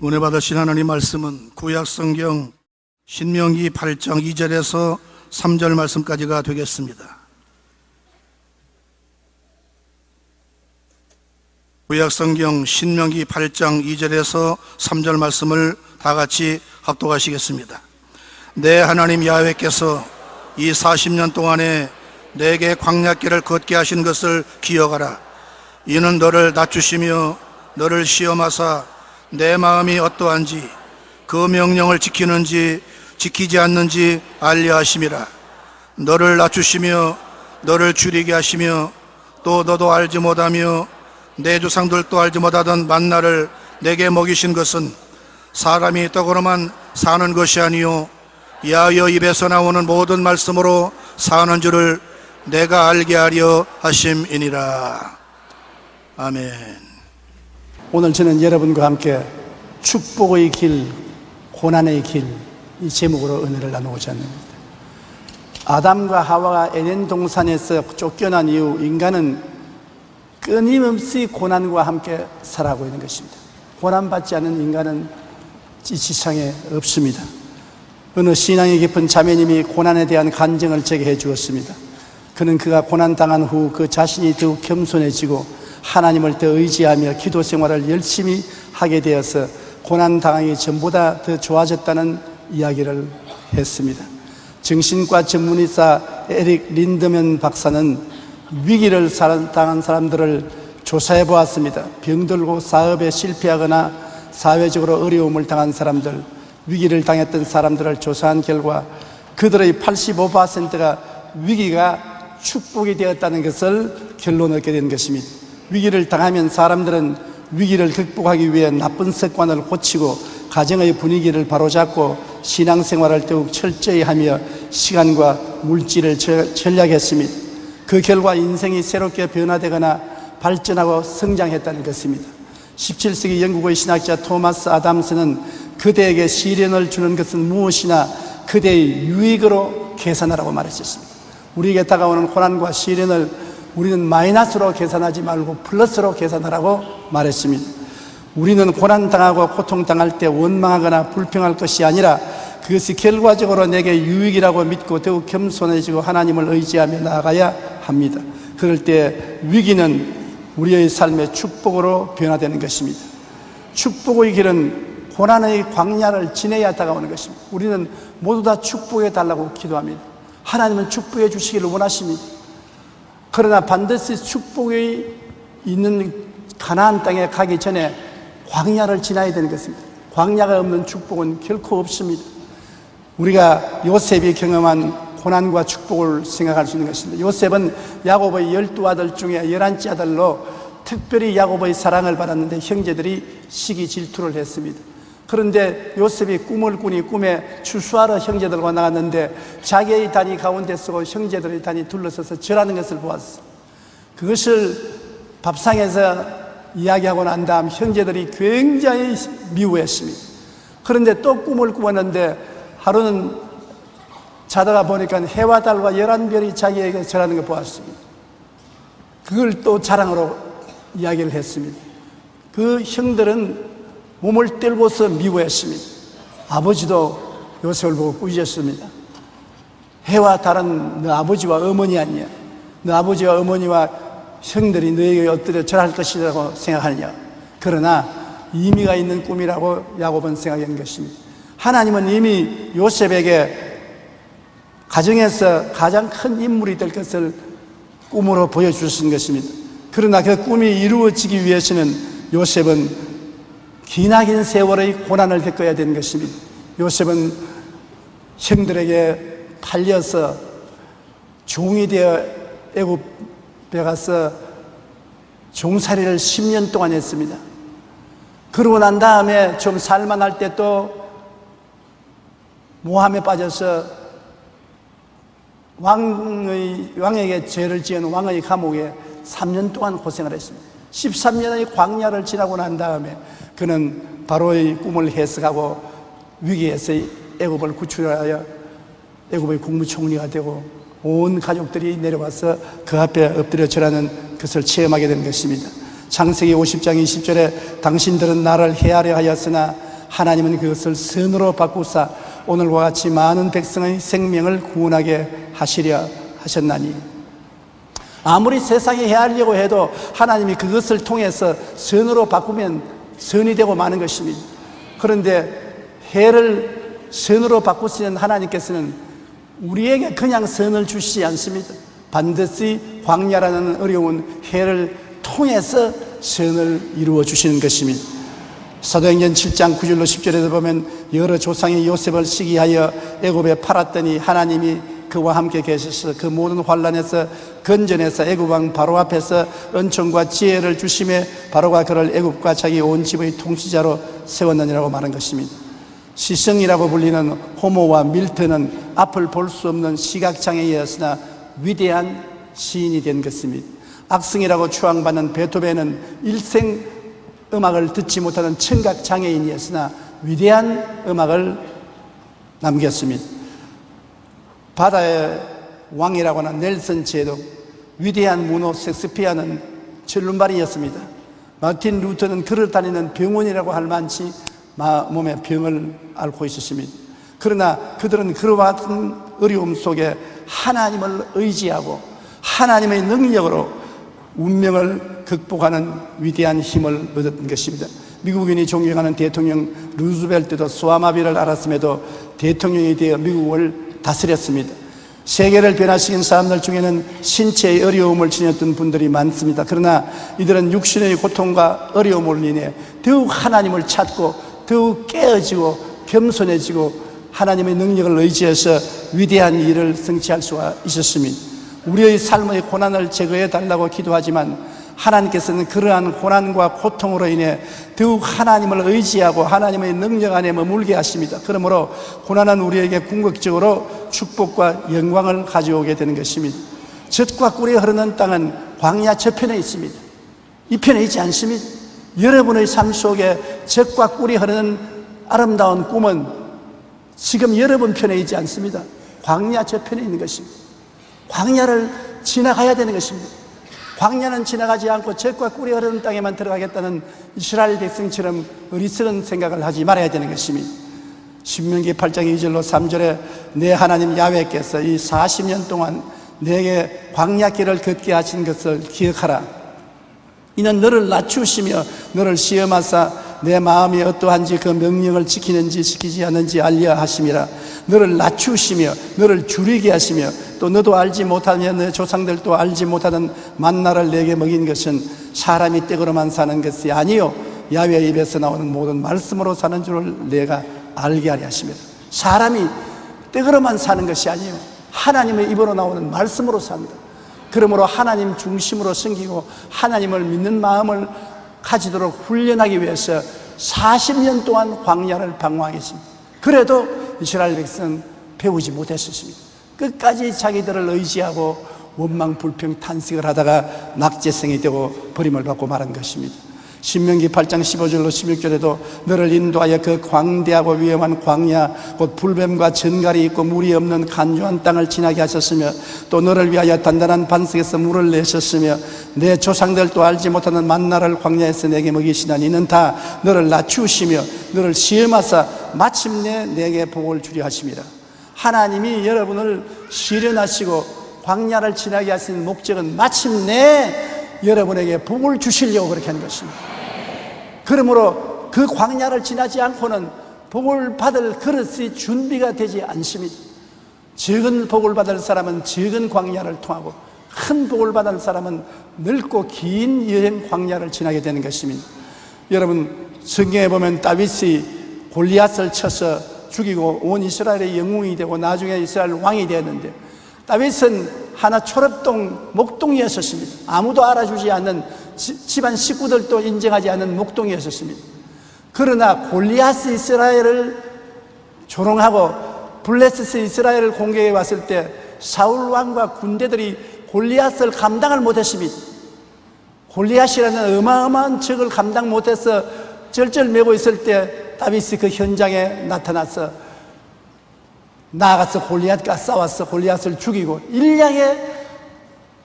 은혜 받으신 하나님 말씀은 구약성경 신명기 8장 2절에서 3절 말씀까지가 되겠습니다. 구약성경 신명기 8장 2절에서 3절 말씀을 다 같이 합독하시겠습니다. 내 하나님 야훼께서 이 40년 동안에 내게 광야길을 걷게 하신 것을 기억하라. 이는 너를 낮추시며 너를 시험하사 내 마음이 어떠한지 그 명령을 지키는지 지키지 않는지 알려 하심이라. 너를 낮추시며 너를 줄이게 하시며 또 너도 알지 못하며 내 조상들도 알지 못하던 만나를 내게 먹이신 것은 사람이 떡으로만 사는 것이 아니요 야훼 입에서 나오는 모든 말씀으로 사는 줄을 내가 알게 하려 하심이니라. 아멘. 오늘 저는 여러분과 함께 축복의 길, 고난의 길, 이 제목으로 은혜를 나누고자 합니다. 아담과 하와가 에덴 동산에서 쫓겨난 이후 인간은 끊임없이 고난과 함께 살아가고 있는 것입니다. 고난받지 않는 인간은 이 지상에 없습니다. 어느 신앙이 깊은 자매님이 고난에 대한 간증을 제게 해 주었습니다. 그는 그가 고난당한 후 그 자신이 더욱 겸손해지고 하나님을 더 의지하며 기도 생활을 열심히 하게 되어서 고난당하기 전보다 더 좋아졌다는 이야기를 했습니다. 정신과 전문의사 에릭 린드먼 박사는 위기를 당한 사람들을 조사해 보았습니다. 병들고 사업에 실패하거나 사회적으로 어려움을 당한 사람들, 위기를 당했던 사람들을 조사한 결과 그들의 85%가 위기가 축복이 되었다는 것을 결론 얻게 된 것입니다. 위기를 당하면 사람들은 위기를 극복하기 위해 나쁜 습관을 고치고 가정의 분위기를 바로잡고 신앙생활을 더욱 철저히 하며 시간과 물질을 절약했습니다. 그 결과 인생이 새롭게 변화되거나 발전하고 성장했다는 것입니다. 17세기 영국의 신학자 토마스 아담스는 그대에게 시련을 주는 것은 무엇이나 그대의 유익으로 계산하라고 말했습니다. 우리에게 다가오는 고난과 시련을 우리는 마이너스로 계산하지 말고 플러스로 계산하라고 말했습니다. 우리는 고난당하고 고통당할 때 원망하거나 불평할 것이 아니라 그것이 결과적으로 내게 유익이라고 믿고 더욱 겸손해지고 하나님을 의지하며 나아가야 합니다. 그럴 때 위기는 우리의 삶의 축복으로 변화되는 것입니다. 축복의 길은 고난의 광야를 지내야 다가오는 것입니다. 우리는 모두 다 축복해 달라고 기도합니다. 하나님은 축복해 주시기를 원하십니다. 그러나 반드시 축복이 있는 가나안 땅에 가기 전에 광야를 지나야 되는 것입니다. 광야가 없는 축복은 결코 없습니다. 우리가 요셉이 경험한 고난과 축복을 생각할 수 있는 것입니다. 요셉은 야곱의 12아들 중에 11째 아들로 특별히 야곱의 사랑을 받았는데 형제들이 시기 질투를 했습니다. 그런데 요셉이 꿈을 꾸니 꿈에 추수하러 형제들과 나갔는데 자기의 단이 가운데 서고 형제들의 단이 둘러서서 절하는 것을 보았어. 그것을 밥상에서 이야기하고 난 다음 형제들이 굉장히 미워했습니다. 그런데 또 꿈을 꾸었는데 하루는 자다가 보니까 해와 달과 11별이 자기에게 절하는 걸 보았습니다. 그걸 또 자랑으로 이야기를 했습니다. 그 형들은 몸을 떨고서 미워했습니다. 아버지도 요셉을 보고 꾸짖었습니다. 해와 달은 너 아버지와 어머니 아니냐? 너 아버지와 어머니와 형들이 너에게 엎드려 절할 것이라고 생각하느냐? 그러나 의미가 있는 꿈이라고 야곱은 생각한 것입니다. 하나님은 이미 요셉에게 가정에서 가장 큰 인물이 될 것을 꿈으로 보여주신 것입니다. 그러나 그 꿈이 이루어지기 위해서는 요셉은 기나긴 세월의 고난을 겪어야 되는 것입니다. 요셉은 형들에게 팔려서 종이 되어 애굽에 가서 종살이를 10년 동안 했습니다. 그러고 난 다음에 좀 살만할 때 또 모함에 빠져서 왕에게 죄를 지은 왕의 감옥에 3년 동안 고생을 했습니다. 13년의 광야를 지나고 난 다음에 그는 바로의 꿈을 해석하고 위기에서 애굽을 구출하여 애굽의 국무총리가 되고 온 가족들이 내려와서 그 앞에 엎드려 절하는 것을 체험하게 된 것입니다. 창세기 50장 20절에 당신들은 나를 헤아려 하였으나 하나님은 그것을 선으로 바꾸사 오늘과 같이 많은 백성의 생명을 구원하게 하시려 하셨나니, 아무리 세상에 해하려고 해도 하나님이 그것을 통해서 선으로 바꾸면 선이 되고 마는 것입니다. 그런데 해를 선으로 바꾸시는 하나님께서는 우리에게 그냥 선을 주시지 않습니다. 반드시 광야라는 어려운 해를 통해서 선을 이루어 주시는 것입니다. 사도행전 7장 9절로 10절에도 보면 여러 조상이 요셉을 시기하여 애굽에 팔았더니 하나님이 그와 함께 계셔서 그 모든 환난에서 건져내서 애굽 왕 바로 앞에서 은총과 지혜를 주심에 바로가 그를 애굽과 자기 온 집의 통치자로 세웠느니라고 말한 것입니다. 시성이라고 불리는 호모와 밀턴은 앞을 볼 수 없는 시각장애였으나 위대한 시인이 된 것입니다. 악성이라고 추앙받는 베토벤은 일생 음악을 듣지 못하는 청각장애인이었으나 위대한 음악을 남겼습니다. 바다의 왕이라고 하는 넬슨 제독, 위대한 문호 섹스피어는 철름발이었습니다. 마틴 루터는 걸어 다니는 병원이라고 할 만치 몸에 병을 앓고 있었습니다. 그러나 그들은 그와 같은 어려움 속에 하나님을 의지하고 하나님의 능력으로 운명을 극복하는 위대한 힘을 얻었던 것입니다. 미국인이 존경하는 대통령 루즈벨트도 소아마비를 앓았음에도 대통령이 되어 미국을 다스렸습니다. 세계를 변화시킨 사람들 중에는 신체의 어려움을 지녔던 분들이 많습니다. 그러나 이들은 육신의 고통과 어려움을 인해 더욱 하나님을 찾고 더욱 깨어지고 겸손해지고 하나님의 능력을 의지해서 위대한 일을 성취할 수가 있었습니다. 우리의 삶의 고난을 제거해 달라고 기도하지만 하나님께서는 그러한 고난과 고통으로 인해 더욱 하나님을 의지하고 하나님의 능력 안에 머물게 하십니다. 그러므로 고난은 우리에게 궁극적으로 축복과 영광을 가져오게 되는 것입니다. 젖과 꿀이 흐르는 땅은 광야 저편에 있습니다. 이 편에 있지 않습니다. 여러분의 삶 속에 젖과 꿀이 흐르는 아름다운 꿈은 지금 여러분 편에 있지 않습니다. 광야 저편에 있는 것입니다. 광야를 지나가야 되는 것입니다. 광야는 지나가지 않고 젖과 꿀이 흐르는 땅에만 들어가겠다는 이스라엘 백성처럼 어리석은 생각을 하지 말아야 되는 것입니다. 신명기 8장 2절로 3절에 내 하나님 야훼께서 이 40년 동안 내게 광야길을 걷게 하신 것을 기억하라. 이는 너를 낮추시며 너를 시험하사 내 마음이 어떠한지 그 명령을 지키는지 지키지 않는지 알려 하심이라. 너를 낮추시며 너를 줄이게 하시며 또 너도 알지 못하며 내 조상들도 알지 못하던 만나를 내게 먹인 것은 사람이 떡으로만 사는 것이 아니요 야훼의 입에서 나오는 모든 말씀으로 사는 줄을 내가 알게 하려 하십니다. 사람이 떡으로만 사는 것이 아니요 하나님의 입으로 나오는 말씀으로 산다. 그러므로 하나님 중심으로 섬기고 하나님을 믿는 마음을 가지도록 훈련하기 위해서 40년 동안 광야를 방황했습니다. 그래도 이스라엘 백성은 배우지 못했었습니다. 끝까지 자기들을 의지하고 원망 불평 탄식을 하다가 낙제성이 되고 버림을 받고 말한 것입니다. 신명기 8장 15절로 16절에도 너를 인도하여 그 광대하고 위험한 광야 곧 불뱀과 전갈이 있고 물이 없는 간조한 땅을 지나게 하셨으며 또 너를 위하여 단단한 반석에서 물을 내셨으며 내 조상들도 알지 못하는 만나를 광야에서 내게 먹이시나니 이는 다 너를 낮추시며 너를 시험하사 마침내 내게 복을 주려 하심이라. 하나님이 여러분을 시련하시고 광야를 지나게 하신 목적은 마침내 여러분에게 복을 주시려고 그렇게 하는 것입니다. 그러므로 그 광야를 지나지 않고는 복을 받을 그릇이 준비가 되지 않습니다. 적은 복을 받을 사람은 적은 광야를 통하고 큰 복을 받을 사람은 넓고 긴 여행 광야를 지나게 되는 것입니다. 여러분 성경에 보면 다윗이 골리앗을 쳐서 죽이고 온 이스라엘의 영웅이 되고 나중에 이스라엘 왕이 되었는데 다윗은 하나 초lep동 목동이었습니다. 아무도 알아주지 않는 집안 식구들도 인정하지 않는 목동이었습니다. 그러나 골리앗이 이스라엘을 조롱하고 블레셋이 이스라엘을 공격해 왔을 때 사울 왕과 군대들이 골리앗을 감당을 못했습니다. 골리앗이라는 어마어마한 적을 감당 못해서 절절매고 있을 때 다윗이 그 현장에 나타나서 나아가서 골리앗과 싸워서 골리앗을 죽이고 일량의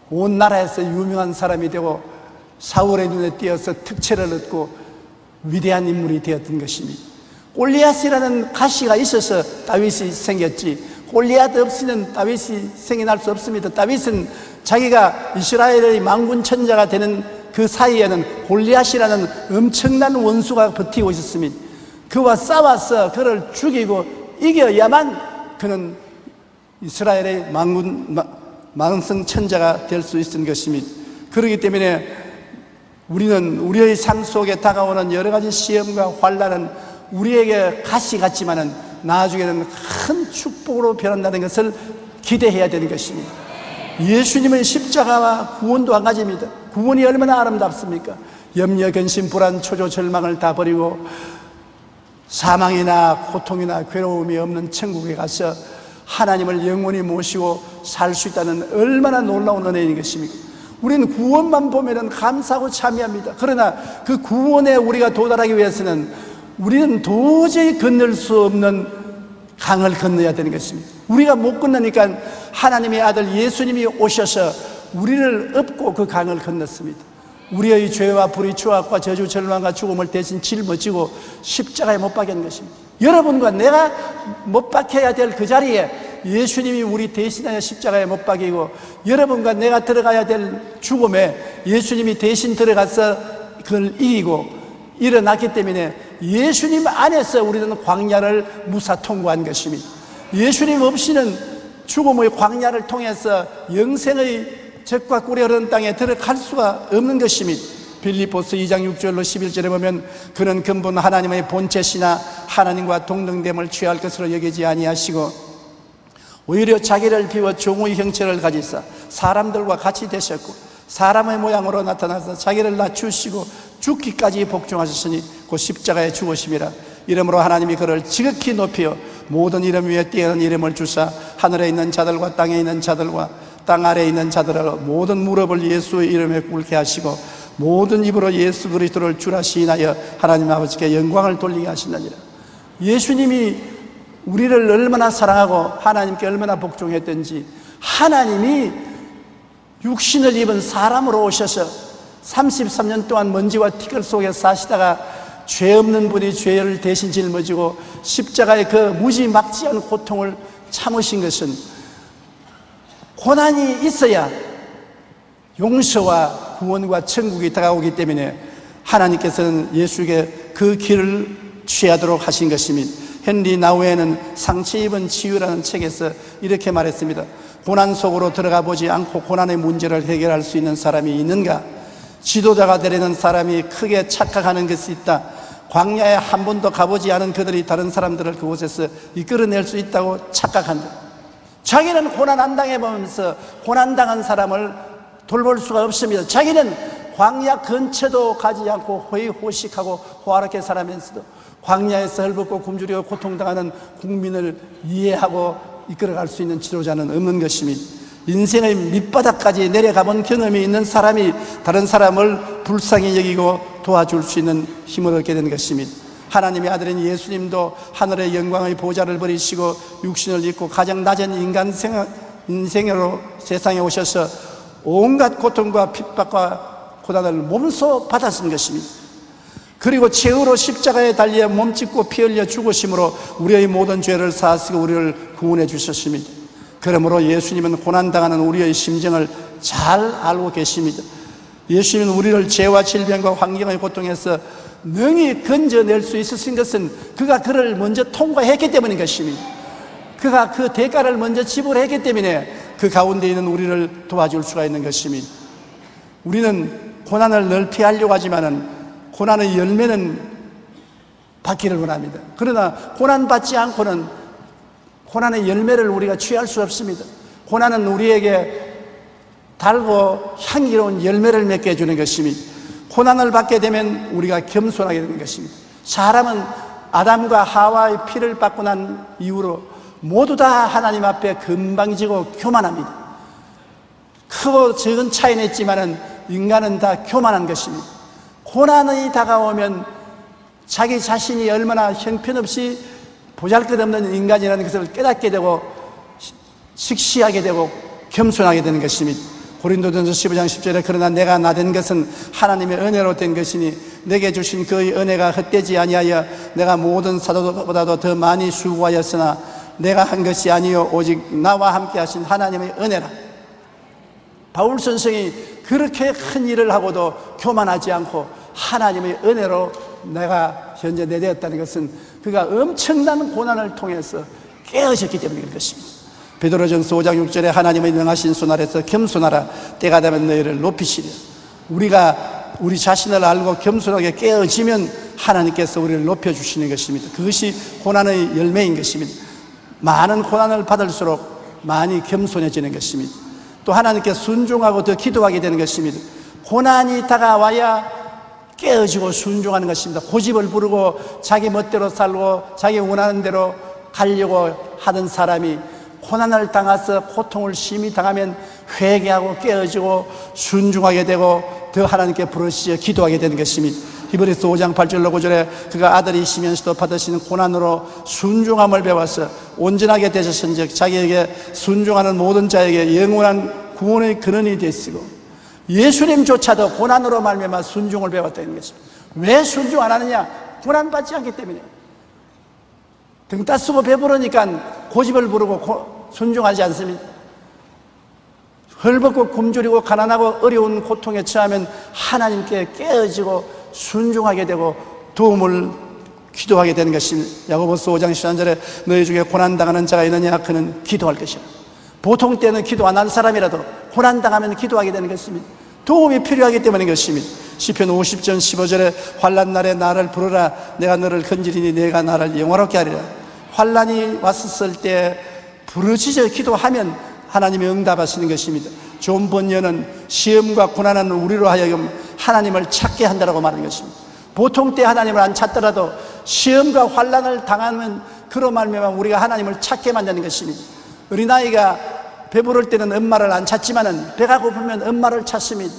온 나라에서 유명한 사람이 되고 사울의 눈에 띄어서 특채를 얻고 위대한 인물이 되었던 것입니다. 골리앗이라는 가시가 있어서 다윗이 생겼지, 골리앗 없이는 다윗이 생겨날 수 없습니다. 다윗은 자기가 이스라엘의 만군 천자가 되는 그 사이에는 골리앗이라는 엄청난 원수가 버티고 있었습니다. 그와 싸워서 그를 죽이고 이겨야만 그는 이스라엘의 만성 천자가 될 수 있는 것입니다. 그렇기 때문에 우리는 우리의 삶 속에 다가오는 여러 가지 시험과 환난은 우리에게 가시 같지만은 나중에는 큰 축복으로 변한다는 것을 기대해야 되는 것입니다. 예수님의 십자가와 구원도 한 가지입니다. 구원이 얼마나 아름답습니까? 염려, 근심, 불안, 초조, 절망을 다 버리고 사망이나 고통이나 괴로움이 없는 천국에 가서 하나님을 영원히 모시고 살 수 있다는 얼마나 놀라운 은혜인 것입니까? 우리는 구원만 보면 감사하고 참여합니다. 그러나 그 구원에 우리가 도달하기 위해서는 우리는 도저히 건널 수 없는 강을 건너야 되는 것입니다. 우리가 못 건너니까 하나님의 아들 예수님이 오셔서 우리를 업고 그 강을 건넜습니다. 우리의 죄와 불의, 추악과 저주, 절망과 죽음을 대신 짊어지고 십자가에 못 박은 것입니다. 여러분과 내가 못 박혀야 될 그 자리에 예수님이 우리 대신하여 십자가에 못 박이고, 여러분과 내가 들어가야 될 죽음에 예수님이 대신 들어가서 그걸 이기고 일어났기 때문에 예수님 안에서 우리는 광야를 무사 통과한 것입니다. 예수님 없이는 죽음의 광야를 통해서 영생의 젖과 꿀이 흐르는 땅에 들어갈 수가 없는 것입니다. 빌립보서 2장 6절로 11절에 보면 그는 근본 하나님의 본체시나 하나님과 동등됨을 취할 것으로 여기지 아니하시고 오히려 자기를 비워 종의 형체를 가지사 사람들과 같이 되셨고 사람의 모양으로 나타나서 자기를 낮추시고 죽기까지 복종하셨으니 곧 십자가에 죽으심이라. 이러므로 하나님이 그를 지극히 높여 모든 이름 위에 뛰어난 이름을 주사 하늘에 있는 자들과 땅에 있는 자들과 땅 아래에 있는 자들을 모든 무릎을 예수의 이름에 꿇게 하시고 모든 입으로 예수 그리스도를 주라 시인하여 하나님 아버지께 영광을 돌리게 하신다니라. 예수님이 우리를 얼마나 사랑하고 하나님께 얼마나 복종했던지, 하나님이 육신을 입은 사람으로 오셔서 33년 동안 먼지와 티끌 속에 사시다가 죄 없는 분이 죄를 대신 짊어지고 십자가의 그 무지막지한 고통을 참으신 것은 고난이 있어야 용서와 구원과 천국이 다가오기 때문에 하나님께서는 예수에게 그 길을 취하도록 하신 것입니다. 헨리 나우에는 상처 입은 치유라는 책에서 이렇게 말했습니다. 고난 속으로 들어가 보지 않고 고난의 문제를 해결할 수 있는 사람이 있는가? 지도자가 되려는 사람이 크게 착각하는 것이 있다. 광야에 한 번도 가보지 않은 그들이 다른 사람들을 그곳에서 이끌어낼 수 있다고 착각한다. 자기는 고난 안 당해보면서 고난당한 사람을 돌볼 수가 없습니다. 자기는 광야 근처도 가지 않고 호의호식하고 호화롭게 살아면서도 광야에서 헐벗고 굶주리고 고통당하는 국민을 이해하고 이끌어갈 수 있는 지도자는 없는 것입니다. 인생의 밑바닥까지 내려가본 경험이 있는 사람이 다른 사람을 불쌍히 여기고 도와줄 수 있는 힘을 얻게 된 것입니다. 하나님의 아들인 예수님도 하늘의 영광의 보좌를 버리시고 육신을 입고 가장 낮은 인생으로 세상에 오셔서 온갖 고통과 핍박과 고난을 몸소 받았은 것입니다. 그리고 최후로 십자가에 달려 몸짓고 피 흘려 죽으심으로 우리의 모든 죄를 사하시고 우리를 구원해 주셨습니다. 그러므로 예수님은 고난당하는 우리의 심정을 잘 알고 계십니다. 예수님은 우리를 죄와 질병과 환경의 고통에서 능히 건져낼 수 있으신 것은 그가 그를 먼저 통과했기 때문인 것입니다. 그가 그 대가를 먼저 지불했기 때문에 그 가운데 있는 우리를 도와줄 수가 있는 것입니다. 우리는 고난을 늘 피하려고 하지만은 고난의 열매는 받기를 원합니다. 그러나 고난받지 않고는 고난의 열매를 우리가 취할 수 없습니다. 고난은 우리에게 달고 향기로운 열매를 맺게 해주는 것입니다. 고난을 받게 되면 우리가 겸손하게 되는 것입니다. 사람은 아담과 하와의 피를 받고 난 이후로 모두 다 하나님 앞에 건방지고 교만합니다. 크고 적은 차이는 있지만은 인간은 다 교만한 것입니다. 고난이 다가오면 자기 자신이 얼마나 형편없이 보잘것없는 인간이라는 것을 깨닫게 되고 식시하게 되고 겸손하게 되는 것입니다. 고린도전서 15장 10절에 그러나 내가 나된 것은 하나님의 은혜로 된 것이니 내게 주신 그의 은혜가 헛되지 아니하여 내가 모든 사도보다도 더 많이 수고하였으나 내가 한 것이 아니요 오직 나와 함께 하신 하나님의 은혜라. 바울 선생이 그렇게 큰 일을 하고도 교만하지 않고 하나님의 은혜로 내가 현재 내되었다는 것은 그가 엄청난 고난을 통해서 깨어졌기 때문인 것입니다. 베드로전서 5장 6절에 하나님의 능하신 손 아래서 겸손하라. 때가 되면 너희를 높이시리라. 우리가 우리 자신을 알고 겸손하게 깨어지면 하나님께서 우리를 높여주시는 것입니다. 그것이 고난의 열매인 것입니다. 많은 고난을 받을수록 많이 겸손해지는 것입니다. 또 하나님께 순종하고 더 기도하게 되는 것입니다. 고난이 다가와야 깨어지고 순종하는 것입니다. 고집을 부르고 자기 멋대로 살고 자기 원하는 대로 가려고 하던 사람이 고난을 당해서 고통을 심히 당하면 회개하고 깨어지고 순종하게 되고 더 하나님께 부르시어 기도하게 되는 것입니다. 히브리서 5장 8절로 9절에 그가 아들이시면서도 받으시는 고난으로 순종함을 배워서 온전하게 되셨은즉 자기에게 순종하는 모든 자에게 영원한 구원의 근원이 되시고 예수님조차도 고난으로 말미암아 순종을 배웠다는 것입니다. 왜 순종 안 하느냐? 고난받지 않기 때문에. 등 따쓰고 배부르니까 고집을 부르고 순종하지 않습니다. 헐벗고 굶주리고 가난하고 어려운 고통에 처하면 하나님께 깨어지고 순종하게 되고 도움을 기도하게 되는 것입니다. 야고보서 5장 13절에 너희 중에 고난당하는 자가 있느냐? 그는 기도할 것이라. 보통 때는 기도 안 한 사람이라도 고난당하면 기도하게 되는 것입니다. 도움이 필요하기 때문인 것입니다. 시편 50편 15절에 환난 날에 나를 부르라. 내가 너를 건지리니 내가 나를 영화롭게 하리라. 환난이 왔었을 때 부르짖어 기도하면 하나님이 응답하시는 것입니다. 존 번연은 시험과 고난은 우리로 하여금 하나님을 찾게 한다고 말하는 것입니다. 보통 때 하나님을 안 찾더라도 시험과 환난을 당하면 그로 말미암아 우리가 하나님을 찾게 만드는 것입니다. 어린아이가 배부를 때는 엄마를 안 찾지만은 배가 고프면 엄마를 찾습니다.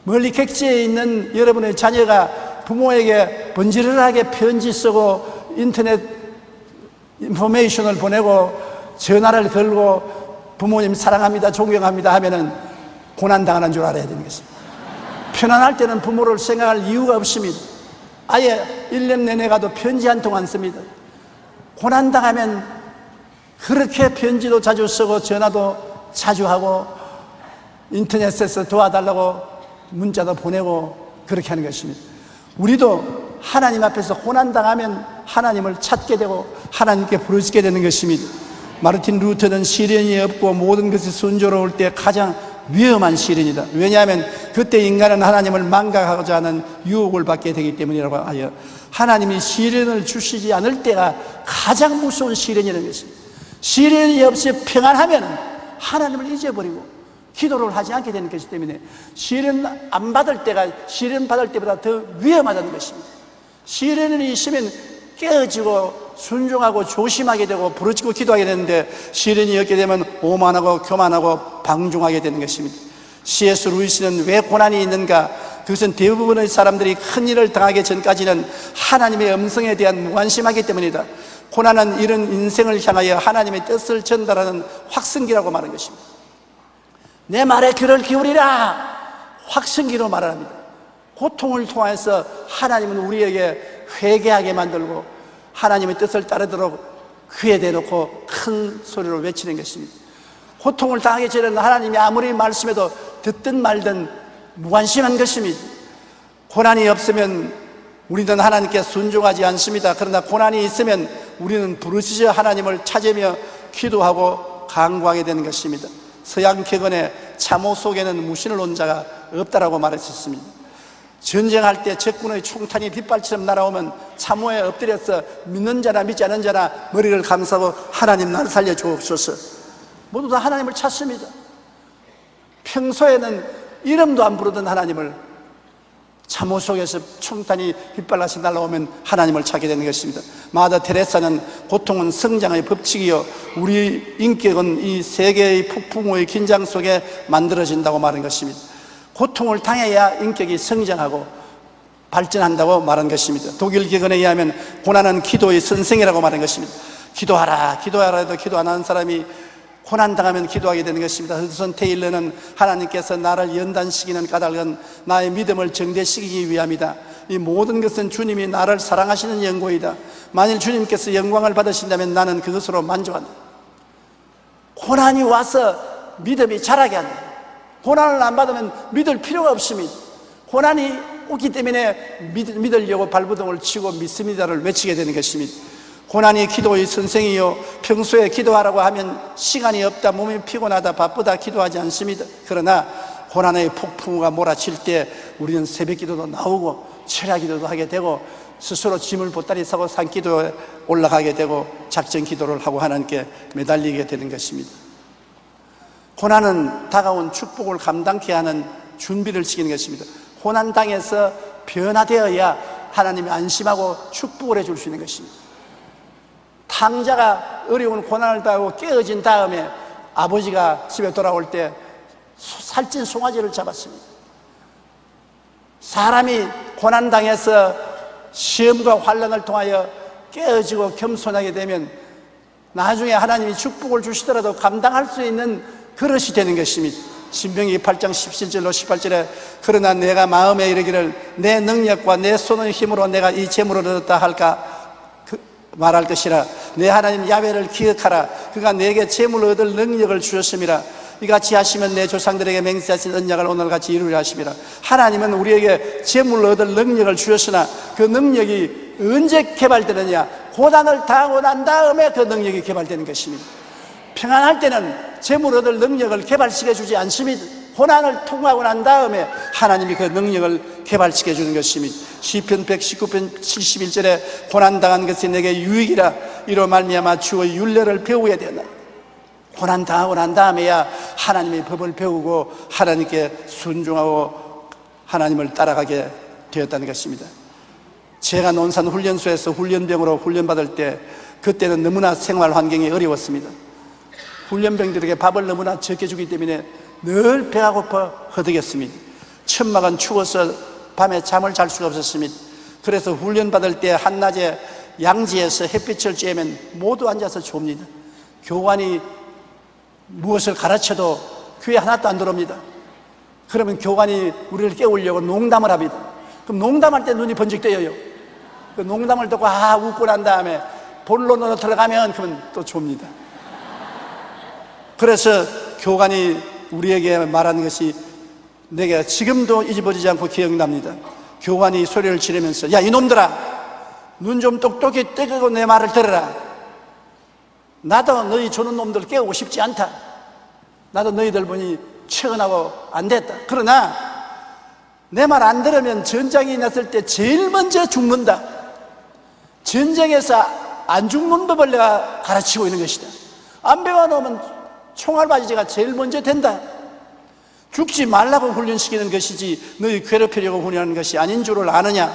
멀리 객지에 있는 여러분의 자녀가 부모에게 번지르르하게 편지 쓰고 인터넷 인포메이션을 보내고 전화를 걸고 부모님 사랑합니다, 존경합니다 하면은 고난당하는 줄 알아야 되는 것입니다. 편안할 때는 부모를 생각할 이유가 없습니다. 아예 1년 내내 가도 편지 한 통 안 씁니다. 고난당하면 그렇게 편지도 자주 쓰고 전화도 자주 하고 인터넷에서 도와달라고 문자도 보내고 그렇게 하는 것입니다. 우리도 하나님 앞에서 고난당하면 하나님을 찾게 되고 하나님께 부르짖게 되는 것입니다. 마르틴 루터는 시련이 없고 모든 것이 순조로울 때 가장 위험한 시련이다. 왜냐하면 그때 인간은 하나님을 망각하고자 하는 유혹을 받게 되기 때문이라고 하여 하나님이 시련을 주시지 않을 때가 가장 무서운 시련이라는 것입니다. 시련이 없이 평안하면 하나님을 잊어버리고 기도를 하지 않게 되는 것이기 때문에 시련 안 받을 때가 시련 받을 때보다 더 위험하다는 것입니다. 시련이 있으면 깨어지고 순종하고 조심하게 되고 부르짖고 기도하게 되는데 시련이 없게 되면 오만하고 교만하고 방종하게 되는 것입니다. C.S. 루이스는 왜 고난이 있는가? 그것은 대부분의 사람들이 큰 일을 당하기 전까지는 하나님의 음성에 대한 무관심하기 때문이다. 고난은 이런 인생을 향하여 하나님의 뜻을 전달하는 확성기라고 말하는 것입니다. 내 말에 귀를 기울이라 확성기로 말합니다. 고통을 통해서 하나님은 우리에게 회개하게 만들고 하나님의 뜻을 따르도록 귀에 대놓고 큰 소리로 외치는 것입니다. 고통을 당하기 전에는 하나님이 아무리 말씀해도 듣든 말든 무관심한 것입니다. 고난이 없으면 우리는 하나님께 순종하지 않습니다. 그러나 고난이 있으면 우리는 부르짖어 하나님을 찾으며 기도하고 간구하게 되는 것입니다. 서양 격언에 참호 속에는 무신을 놓은 자가 없다라고 말했었습니다. 전쟁할 때 적군의 총탄이 빗발처럼 날아오면 참호에 엎드려서 믿는 자나 믿지 않는 자나 머리를 감싸고 하나님 나를 살려주옵소서. 모두 다 하나님을 찾습니다. 평소에는 이름도 안 부르던 하나님을 참호 속에서 총탄이 빗발라서 날아오면 하나님을 찾게 되는 것입니다. 마더 테레사는 고통은 성장의 법칙이요 우리 인격은 이 세계의 폭풍의 긴장 속에 만들어진다고 말한 것입니다. 고통을 당해야 인격이 성장하고 발전한다고 말한 것입니다. 독일 격언에 의하면 고난은 기도의 선생이라고 말한 것입니다. 기도하라 기도하라 해도 기도 안 하는 사람이 고난당하면 기도하게 되는 것입니다. 허드슨 테일러는 하나님께서 나를 연단시키는 까닭은 나의 믿음을 정대시키기 위함이다. 이 모든 것은 주님이 나를 사랑하시는 연고이다. 만일 주님께서 영광을 받으신다면 나는 그것으로 만족한다. 고난이 와서 믿음이 자라게 한다. 고난을 안 받으면 믿을 필요가 없습니다. 고난이 오기 때문에 믿으려고 발버둥을 치고 믿습니다를 외치게 되는 것입니다. 고난이 기도의 선생이요, 평소에 기도하라고 하면 시간이 없다, 몸이 피곤하다, 바쁘다 기도하지 않습니다. 그러나 고난의 폭풍우가 몰아칠 때 우리는 새벽 기도도 나오고 철야 기도도 하게 되고 스스로 짐을 보따리 싸고 산기도에 올라가게 되고 작전 기도를 하고 하나님께 매달리게 되는 것입니다. 고난은 다가온 축복을 감당케 하는 준비를 시키는 것입니다. 고난 당해서 변화되어야 하나님이 안심하고 축복을 해줄 수 있는 것입니다. 탕자가 어려운 고난을 당하고 깨어진 다음에 아버지가 집에 돌아올 때 살찐 송아지를 잡았습니다. 사람이 고난당해서 시험과 환난을 통하여 깨어지고 겸손하게 되면 나중에 하나님이 축복을 주시더라도 감당할 수 있는 그릇이 되는 것입니다. 신명기 8장 17절로 18절에 그러나 내가 마음에 이르기를 내 능력과 내 손의 힘으로 내가 이 재물을 얻었다 할까 말할 것이라. 내 하나님 야훼를 기억하라. 그가 내게 재물을 얻을 능력을 주셨음이라. 이같이 하시면 내 조상들에게 맹세하신 언약을 오늘같이 이루려 하심이라. 하나님은 우리에게 재물을 얻을 능력을 주셨으나 그 능력이 언제 개발되느냐? 고난을 당하고 난 다음에 그 능력이 개발되는 것입니다. 평안할 때는 재물을 얻을 능력을 개발시켜 주지 않습니다. 고난을 통과하고 난 다음에 하나님이 그 능력을 개발시켜 주는 것입니다. 시편 119편 71절에 고난당한 것이 내게 유익이라. 이로 말미암아 주의 율례를 배우게 되었나. 고난당하고 난 다음에야 하나님의 법을 배우고 하나님께 순종하고 하나님을 따라가게 되었다는 것입니다. 제가 논산훈련소에서 훈련병으로 훈련받을 때 그때는 너무나 생활 환경이 어려웠습니다. 훈련병들에게 밥을 너무나 적게 주기 때문에 늘 배가 고파 허덕였습니다. 천막은 추워서 밤에 잠을 잘 수가 없었습니다. 그래서 훈련받을 때 한낮에 양지에서 햇빛을 쬐면 모두 앉아서 좁니다. 교관이 무엇을 가르쳐도 귀에 하나도 안 들어옵니다. 그러면 교관이 우리를 깨우려고 농담을 합니다. 그럼 농담할 때 눈이 번쩍 뜨여요. 그 농담을 듣고 웃고 난 다음에 본론으로 들어가면 그러면 또 좁니다. 그래서 교관이 우리에게 말하는 것이 내가 지금도 잊어버리지 않고 기억납니다. 교관이 소리를 지르면서 야 이놈들아 눈 좀 똑똑히 뜨고 내 말을 들어라. 나도 너희 조는 놈들 깨우고 싶지 않다. 나도 너희들 보니 최근하고 안 됐다. 그러나 내 말 안 들으면 전장이 났을 때 제일 먼저 죽는다. 전쟁에서 안 죽는 법을 내가 가르치고 있는 것이다. 안 배워놓으면 총알바지가 제일 먼저 된다. 죽지 말라고 훈련시키는 것이지 너희 괴롭히려고 훈련하는 것이 아닌 줄을 아느냐.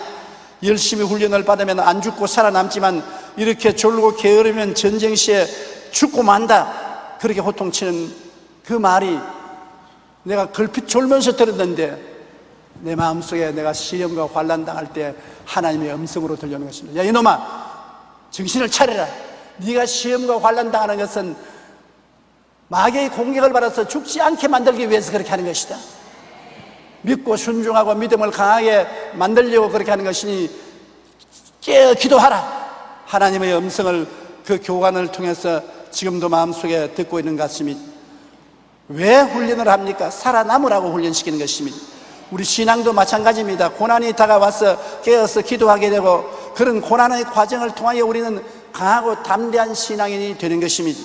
열심히 훈련을 받으면 안 죽고 살아남지만 이렇게 졸고 게으르면 전쟁 시에 죽고 만다. 그렇게 호통치는 그 말이 내가 걸핏 졸면서 들었는데 내 마음속에 내가 시련과 환난 당할 때 하나님의 음성으로 들려오는 것입니다. 야 이놈아 정신을 차려라. 네가 시험과 환난 당하는 것은 마귀의 공격을 받아서 죽지 않게 만들기 위해서 그렇게 하는 것이다. 믿고 순종하고 믿음을 강하게 만들려고 그렇게 하는 것이니 깨어 기도하라. 하나님의 음성을 그 교관을 통해서 지금도 마음속에 듣고 있는 것 같습니다. 왜 훈련을 합니까? 살아남으라고 훈련시키는 것입니다. 우리 신앙도 마찬가지입니다. 고난이 다가와서 깨어서 기도하게 되고 그런 고난의 과정을 통하여 우리는 강하고 담대한 신앙인이 되는 것입니다.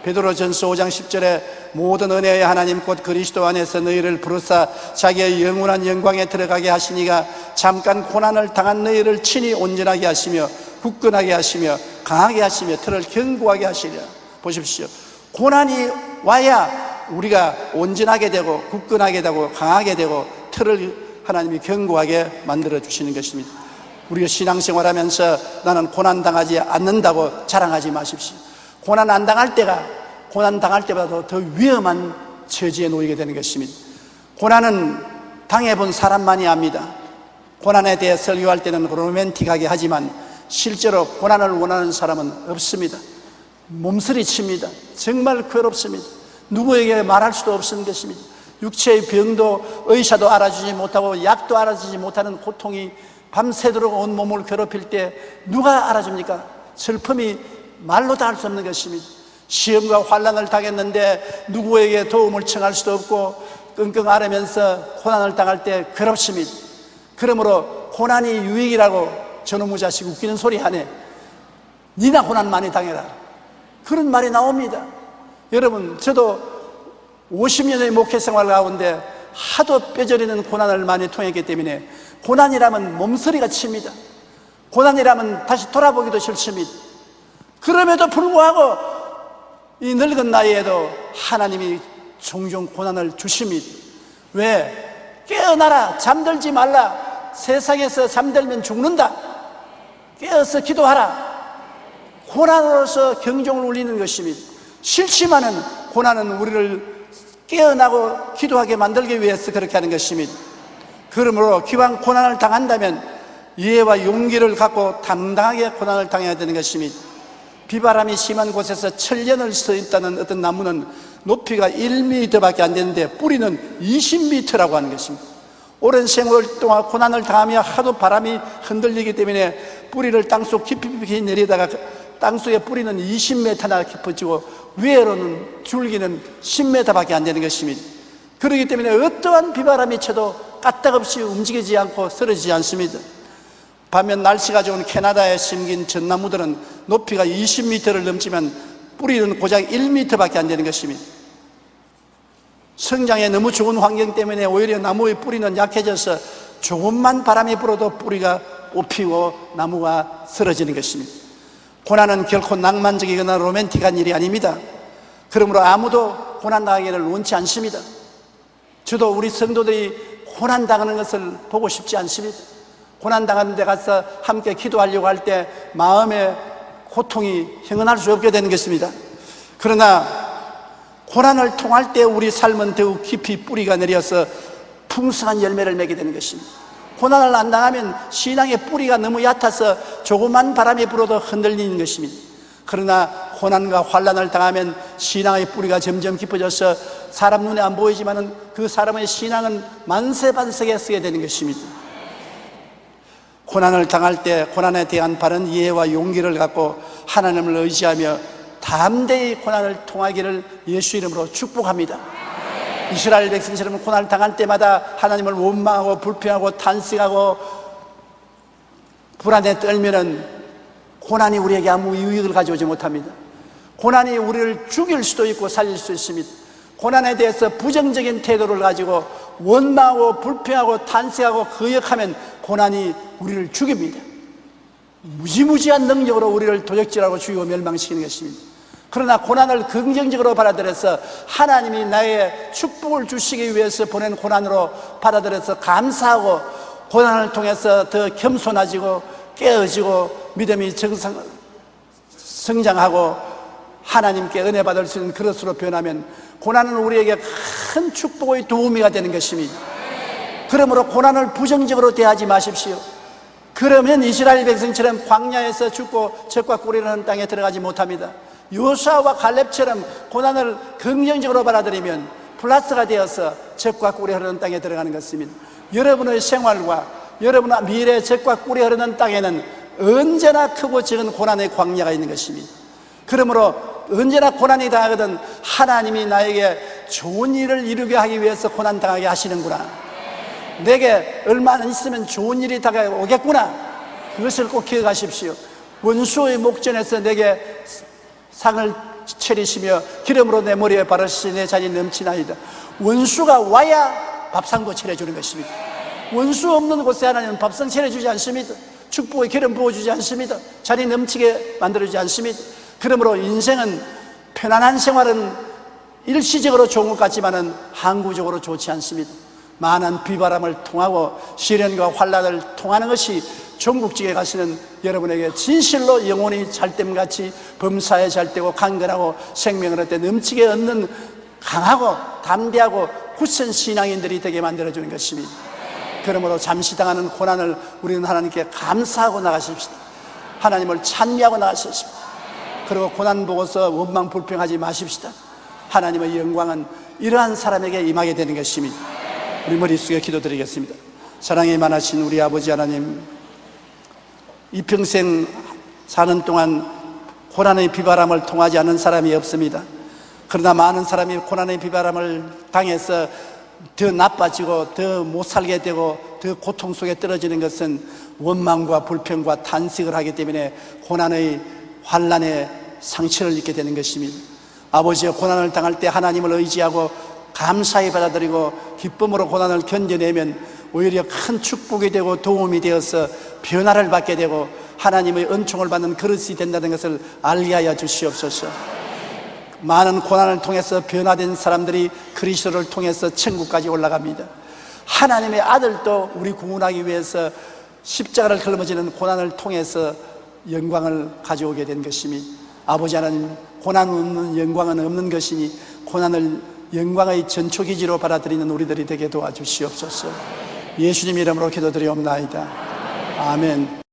베드로전서 5장 10절에 모든 은혜의 하나님 곧 그리스도 안에서 너희를 부르사 자기의 영원한 영광에 들어가게 하시니가 잠깐 고난을 당한 너희를 친히 온전하게 하시며 굳건하게 하시며 강하게 하시며 틀을 견고하게 하시리라. 보십시오. 고난이 와야 우리가 온전하게 되고 굳건하게 되고 강하게 되고 틀을 하나님이 견고하게 만들어 주시는 것입니다. 우리가 신앙생활하면서 나는 고난당하지 않는다고 자랑하지 마십시오. 고난 안 당할 때가 고난 당할 때보다 더 위험한 처지에 놓이게 되는 것입니다. 고난은 당해본 사람만이 압니다. 고난에 대해 설교할 때는 로맨틱하게 하지만 실제로 고난을 원하는 사람은 없습니다. 몸서리칩니다. 정말 괴롭습니다. 누구에게 말할 수도 없는 것입니다. 육체의 병도 의사도 알아주지 못하고 약도 알아주지 못하는 고통이 밤새도록 온 몸을 괴롭힐 때 누가 알아줍니까? 슬픔이 말로 다 할 수 없는 것입니다. 시험과 환난을 당했는데 누구에게 도움을 청할 수도 없고 끙끙 앓으면서 고난을 당할 때 괴롭습니다. 그러므로 고난이 유익이라고 저놈의 자식 웃기는 소리 하네. 니나 고난 많이 당해라, 그런 말이 나옵니다. 여러분, 저도 50년의 목회 생활 가운데 하도 뼈저리는 고난을 많이 통했기 때문에 고난이라면 몸서리가 칩니다. 고난이라면 다시 돌아보기도 싫습니다. 그럼에도 불구하고 이 늙은 나이에도 하나님이 종종 고난을 주십니다. 왜? 깨어나라, 잠들지 말라, 세상에서 잠들면 죽는다, 깨어서 기도하라. 고난으로서 경종을 울리는 것입니다. 싫지만은 고난은 우리를 깨어나고 기도하게 만들기 위해서 그렇게 하는 것입니다. 그러므로 기왕 고난을 당한다면 이해와 용기를 갖고 당당하게 고난을 당해야 되는 것입니다. 비바람이 심한 곳에서 천년을 서 있다는 어떤 나무는 높이가 1m밖에 안 되는데 뿌리는 20m라고 하는 것입니다. 오랜 세월 동안 고난을 당하며 하도 바람이 흔들리기 때문에 뿌리를 땅속 깊이 내리다가 땅속에 뿌리는 20m나 깊어지고 위에로는 줄기는 10m밖에 안 되는 것입니다. 그렇기 때문에 어떠한 비바람이 쳐도 까딱없이 움직이지 않고 쓰러지지 않습니다. 반면 날씨가 좋은 캐나다에 심긴 전나무들은 높이가 20m를 넘지만 뿌리는 고작 1m밖에 안 되는 것입니다. 성장에 너무 좋은 환경 때문에 오히려 나무의 뿌리는 약해져서 조금만 바람이 불어도 뿌리가 뽑히고 나무가 쓰러지는 것입니다. 고난은 결코 낭만적이거나 로맨틱한 일이 아닙니다. 그러므로 아무도 고난당하기를 원치 않습니다. 저도 우리 성도들이 고난당하는 것을 보고 싶지 않습니다. 고난당하는 데 가서 함께 기도하려고 할 때 마음의 고통이 형언할 수 없게 되는 것입니다. 그러나 고난을 통할 때 우리 삶은 더욱 깊이 뿌리가 내려서 풍성한 열매를 맺게 되는 것입니다. 고난을 안 당하면 신앙의 뿌리가 너무 얕아서 조그만 바람이 불어도 흔들리는 것입니다. 그러나 고난과 환난을 당하면 신앙의 뿌리가 점점 깊어져서 사람 눈에 안 보이지만은 그 사람의 신앙은 만세반석에 서게 되는 것입니다. 고난을 당할 때 고난에 대한 바른 이해와 용기를 갖고 하나님을 의지하며 담대히 고난을 통하기를 예수 이름으로 축복합니다. 이스라엘 백성처럼 고난을 당할 때마다 하나님을 원망하고 불평하고 탄식하고 불안에 떨면은 고난이 우리에게 아무 유익을 가져오지 못합니다. 고난이 우리를 죽일 수도 있고 살릴 수 있습니다. 고난에 대해서 부정적인 태도를 가지고 원망하고 불평하고 탄식하고 거역하면 고난이 우리를 죽입니다. 무지무지한 능력으로 우리를 도적질하고 죽이고 멸망시키는 것입니다. 그러나 고난을 긍정적으로 받아들여서 하나님이 나의 축복을 주시기 위해서 보낸 고난으로 받아들여서 감사하고 고난을 통해서 더 겸손해지고 깨어지고 믿음이 성장하고 하나님께 은혜 받을 수 있는 그릇으로 변하면 고난은 우리에게 큰 축복의 도우미가 되는 것입니다. 그러므로 고난을 부정적으로 대하지 마십시오. 그러면 이스라엘 백성처럼 광야에서 죽고 젖과 꿀이 흐르는 땅에 들어가지 못합니다. 요수아와 갈렙처럼 고난을 긍정적으로 받아들이면 플러스가 되어서 젖과 꿀이 흐르는 땅에 들어가는 것입니다. 여러분의 생활과 여러분의 미래의 젖과 꿀이 흐르는 땅에는 언제나 크고 적은 고난의 광야가 있는 것입니다. 그러므로 언제나 고난이 당하거든 하나님이 나에게 좋은 일을 이루게 하기 위해서 고난 당하게 하시는구나, 내게 얼마나 있으면 좋은 일이 다가오겠구나, 그것을 꼭 기억하십시오. 원수의 목전에서 내게 상을 차리시며 기름으로 내 머리에 바르시니 내 잔이 넘치나이다. 원수가 와야 밥상도 차려주는 것입니다. 원수 없는 곳에 하나님은 밥상 차려주지 않습니다. 축복의 기름 부어주지 않습니다. 잔이 넘치게 만들어주지 않습니다. 그러므로 인생은 편안한 생활은 일시적으로 좋은 것 같지만은 항구적으로 좋지 않습니다. 많은 비바람을 통하고 시련과 환난을 통하는 것이 종국지에 가시는 여러분에게 진실로 영혼이 잘됨같이 범사에 잘되고 강건하고 생명을 얻되 넘치게 얻는 강하고 담대하고 굳센 신앙인들이 되게 만들어주는 것입니다. 그러므로 잠시 당하는 고난을 우리는 하나님께 감사하고 나가십시다. 하나님을 찬미하고 나가십시다. 그리고 고난 보고서 원망 불평하지 마십시다. 하나님의 영광은 이러한 사람에게 임하게 되는 것입니다. 우리 머릿속에 기도드리겠습니다. 사랑이 많으신 우리 아버지 하나님, 이 평생 사는 동안 고난의 비바람을 통하지 않은 사람이 없습니다. 그러나 많은 사람이 고난의 비바람을 당해서 더 나빠지고 더 못 살게 되고 더 고통 속에 떨어지는 것은 원망과 불평과 탄식을 하기 때문에 고난의 환난의 상처를 입게 되는 것입니다. 아버지의 고난을 당할 때 하나님을 의지하고 감사히 받아들이고 기쁨으로 고난을 견뎌내면 오히려 큰 축복이 되고 도움이 되어서 변화를 받게 되고 하나님의 은총을 받는 그릇이 된다는 것을 알게 하여 주시옵소서. 많은 고난을 통해서 변화된 사람들이 그리스도를 통해서 천국까지 올라갑니다. 하나님의 아들도 우리 구원하기 위해서 십자가를 짊어지는 고난을 통해서 영광을 가져오게 된 것이니, 아버지 하나님, 고난 없는 영광은 없는 것이니 고난을 영광의 전초기지로 받아들이는 우리들이 되게 도와주시옵소서. 예수님 이름으로 기도드리옵나이다. 아멘.